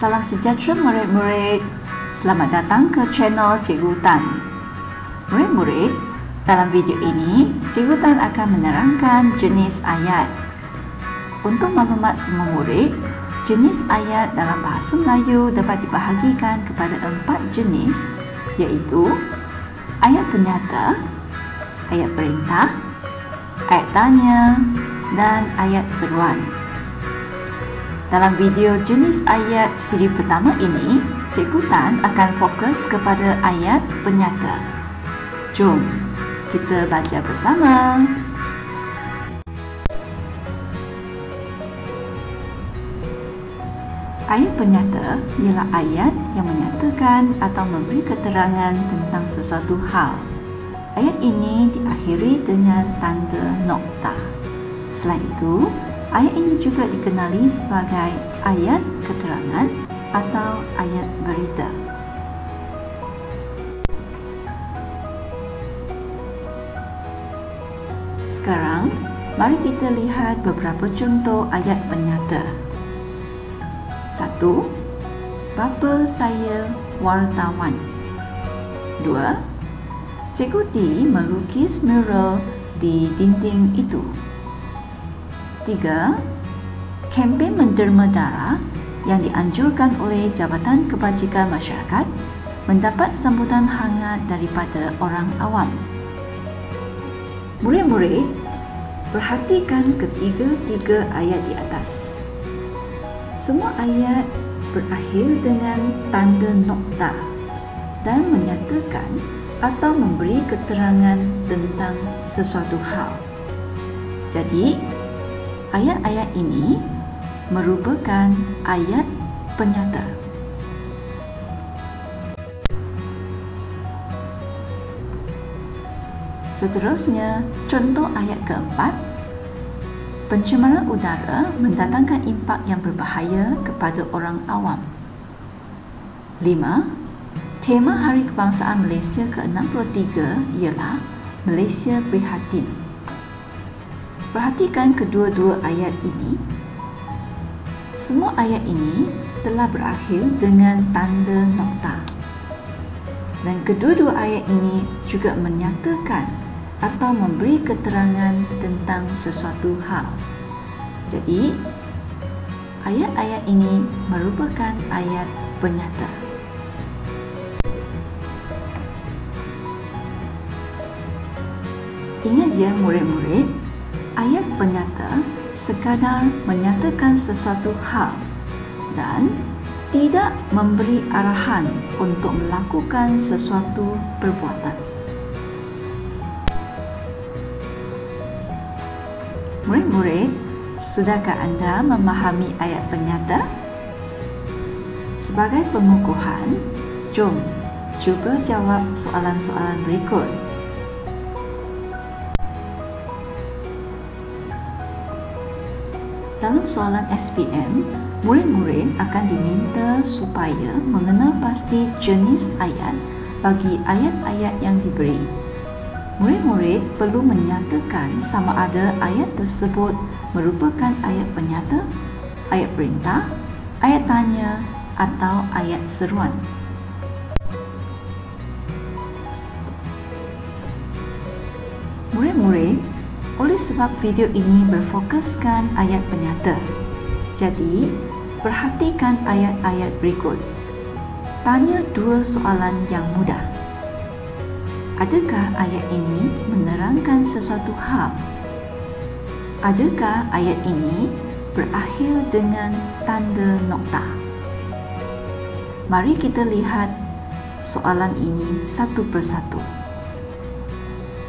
Salam sejahtera murid-murid. Selamat datang ke channel Cikgu Tan. Murid-murid, dalam video ini, Cikgu Tan akan menerangkan jenis ayat. Untuk maklumat semua murid, jenis ayat dalam bahasa Melayu dapat dibahagikan kepada 4 jenis, iaitu ayat penyata, ayat perintah, ayat tanya, dan ayat seruan. Dalam video jenis ayat siri pertama ini, Cikgu Tan akan fokus kepada ayat penyata. Jom kita baca bersama. Ayat penyata ialah ayat yang menyatakan atau memberi keterangan tentang sesuatu hal. Ayat ini diakhiri dengan tanda nokta. Selain itu, ayat ini juga dikenali sebagai ayat keterangan atau ayat berita. Sekarang, mari kita lihat beberapa contoh ayat penyata. 1. Bapa saya wartawan. 2. Cikgu T melukis mural di dinding itu. 3. Kempen menderma darah yang dianjurkan oleh Jabatan Kebajikan Masyarakat mendapat sambutan hangat daripada orang awam. Murid-murid, perhatikan ketiga-tiga ayat di atas. Semua ayat berakhir dengan tanda nokta dan menyatakan atau memberi keterangan tentang sesuatu hal. Jadi, ayat-ayat ini merupakan ayat penyata. Seterusnya, contoh ayat keempat. Pencemaran udara mendatangkan impak yang berbahaya kepada orang awam. 5. Tema Hari Kebangsaan Malaysia ke-63 ialah Malaysia Prihatin. Perhatikan kedua-dua ayat ini. Semua ayat ini telah berakhir dengan tanda nokta. Dan kedua-dua ayat ini juga menyatakan atau memberi keterangan tentang sesuatu hal. Jadi, ayat-ayat ini merupakan ayat penyata. Ingat ya murid-murid, ayat penyata sekadar menyatakan sesuatu hal dan tidak memberi arahan untuk melakukan sesuatu perbuatan. Murid-murid, sudahkah anda memahami ayat penyata? Sebagai pengukuhan, jom cuba jawab soalan-soalan berikut. Dalam soalan SPM, murid-murid akan diminta supaya mengenal pasti jenis ayat bagi ayat-ayat yang diberi. Murid-murid perlu menyatakan sama ada ayat tersebut merupakan ayat penyata, ayat perintah, ayat tanya, atau ayat seruan. Murid-murid, oleh sebab video ini berfokuskan ayat penyata, jadi perhatikan ayat-ayat berikut. Tanya 2 soalan yang mudah. Adakah ayat ini menerangkan sesuatu hal? Adakah ayat ini berakhir dengan tanda nokta? Mari kita lihat soalan ini satu persatu.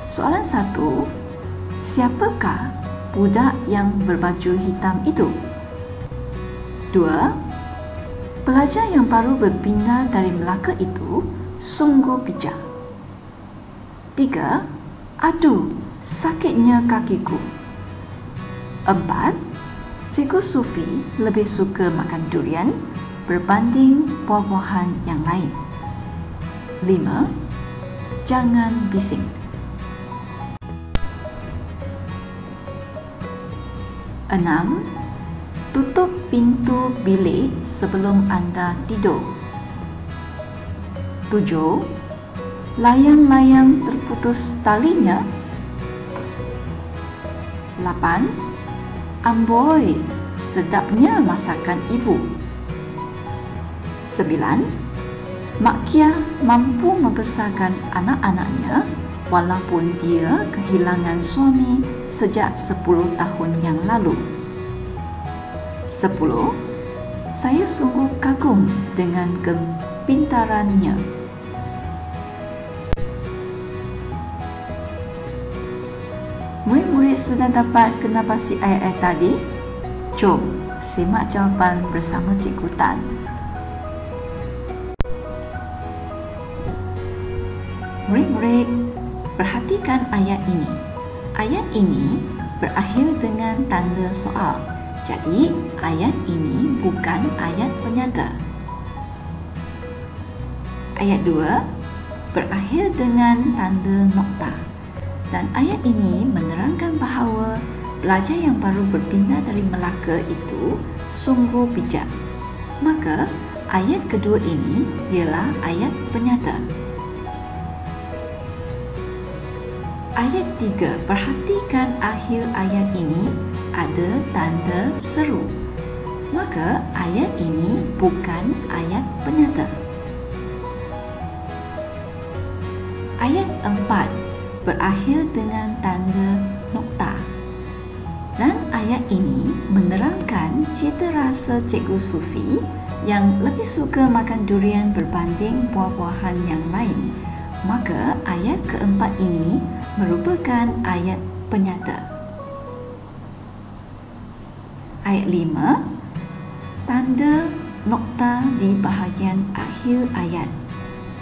Soalan 1. Siapakah budak yang berbaju hitam itu? 2. Pelajar yang baru berpindah dari Melaka itu sungguh bijak. 3. Aduh, sakitnya kakiku. 4. Cikgu Sufi lebih suka makan durian berbanding buah-buahan yang lain. 5. Jangan bising. 6. Tutup pintu bilik sebelum anda tidur. 7. Layang-layang terputus talinya. 8. Amboi, sedapnya masakan ibu. 9. Mak Kia mampu membesarkan anak-anaknya walaupun dia kehilangan suami sejak 10 tahun yang lalu. 10. Saya sungguh kagum dengan kepintarannya. Murid-murid sudah dapat kenapasi ayat-ayat tadi? Jom simak jawapan bersama Cikgu Tan. Murid-murid, perhatikan ayat ini. Ayat ini berakhir dengan tanda soal. Jadi, ayat ini bukan ayat penyata. Ayat 2 berakhir dengan tanda nokta. Dan ayat ini menerangkan bahawa pelajar yang baru berpindah dari Melaka itu sungguh bijak. Maka, ayat kedua ini ialah ayat penyata. Ayat 3, perhatikan akhir ayat ini ada tanda seru. Maka ayat ini bukan ayat penyata. Ayat 4 berakhir dengan tanda nokta. Dan ayat ini menerangkan cita rasa Cikgu Sufi yang lebih suka makan durian berbanding buah-buahan yang lain. Maka ayat keempat ini merupakan ayat penyata. Ayat 5, tanda nokta di bahagian akhir ayat.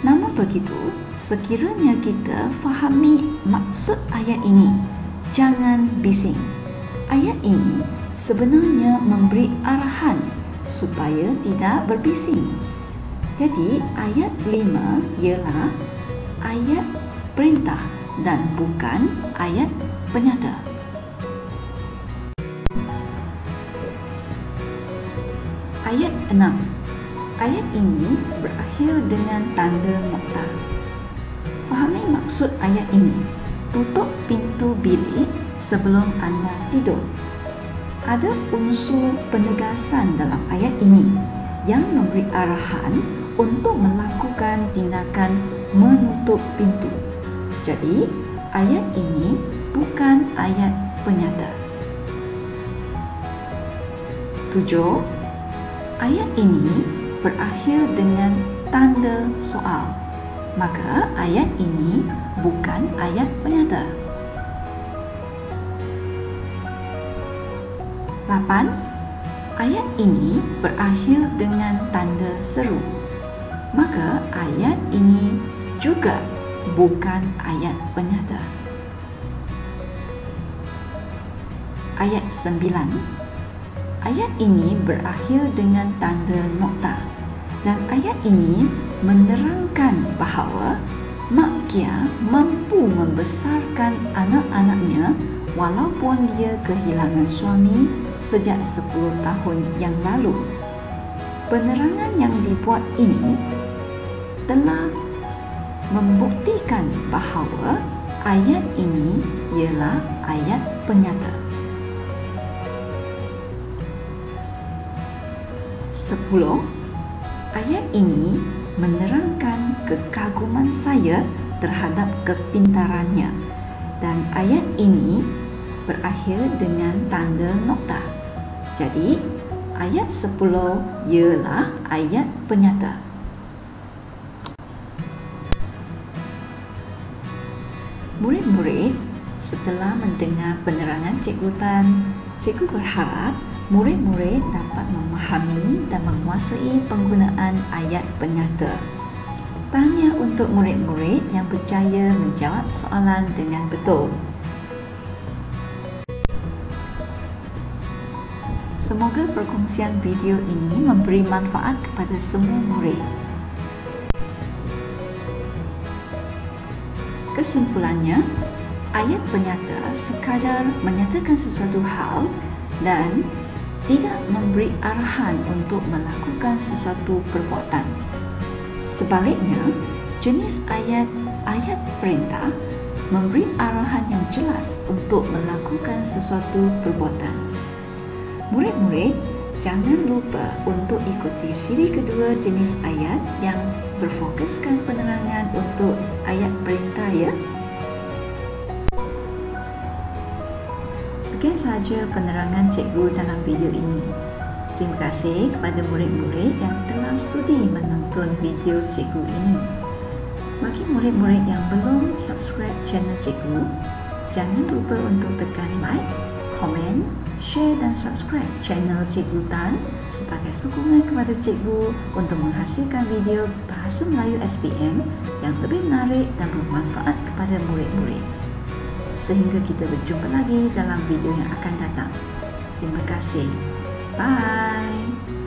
Namun begitu, sekiranya kita fahami maksud ayat ini, jangan bising. Ayat ini sebenarnya memberi arahan supaya tidak berbising. Jadi ayat 5 ialah ayat perintah dan bukan ayat penyata. Ayat 6. Ayat ini berakhir dengan tanda nokta. Fahami maksud ayat ini. Tutup pintu bilik sebelum anda tidur. Ada unsur penegasan dalam ayat ini yang memberi arahan untuk melakukan tindakan menutup pintu. Jadi, ayat ini bukan ayat penyata. 7. Ayat ini berakhir dengan tanda soal. Maka ayat ini bukan ayat penyata. 8. Ayat ini berakhir dengan tanda seru. Maka ayat ini juga bukan ayat penyata. Ayat 9. Ayat ini berakhir dengan tanda nokta. Dan ayat ini menerangkan bahawa Mak Kia mampu membesarkan anak-anaknya walaupun dia kehilangan suami sejak 10 tahun yang lalu. Penerangan yang dibuat ini telah membuktikan bahawa ayat ini ialah ayat penyata. 10. Ayat ini menerangkan kekaguman saya terhadap kepintarannya. Dan ayat ini berakhir dengan tanda nokta. Jadi, ayat 10 ialah ayat penyata. Murid-murid, setelah mendengar penerangan Cikgu Tan, Cikgu berharap murid-murid dapat memahami dan menguasai penggunaan ayat penyata. Tahniah untuk murid-murid yang berjaya menjawab soalan dengan betul. Semoga perkongsian video ini memberi manfaat kepada semua murid. Kesimpulannya, ayat penyata sekadar menyatakan sesuatu hal dan tidak memberi arahan untuk melakukan sesuatu perbuatan. Sebaliknya, jenis ayat perintah memberi arahan yang jelas untuk melakukan sesuatu perbuatan. Murid-murid, jangan lupa untuk ikuti siri kedua jenis ayat yang berfokuskan penerangan untuk ayat perintah ya. Sekian sahaja penerangan cikgu dalam video ini. Terima kasih kepada murid-murid yang telah sudi menonton video cikgu ini. Bagi murid-murid yang belum subscribe channel cikgu, jangan lupa untuk tekan like, komen, share dan subscribe channel Cikgu Tan sebagai sokongan kepada cikgu untuk menghasilkan video Bahasa Melayu SPM yang lebih menarik dan bermanfaat kepada murid-murid. Sehingga kita berjumpa lagi dalam video yang akan datang. Terima kasih. Bye.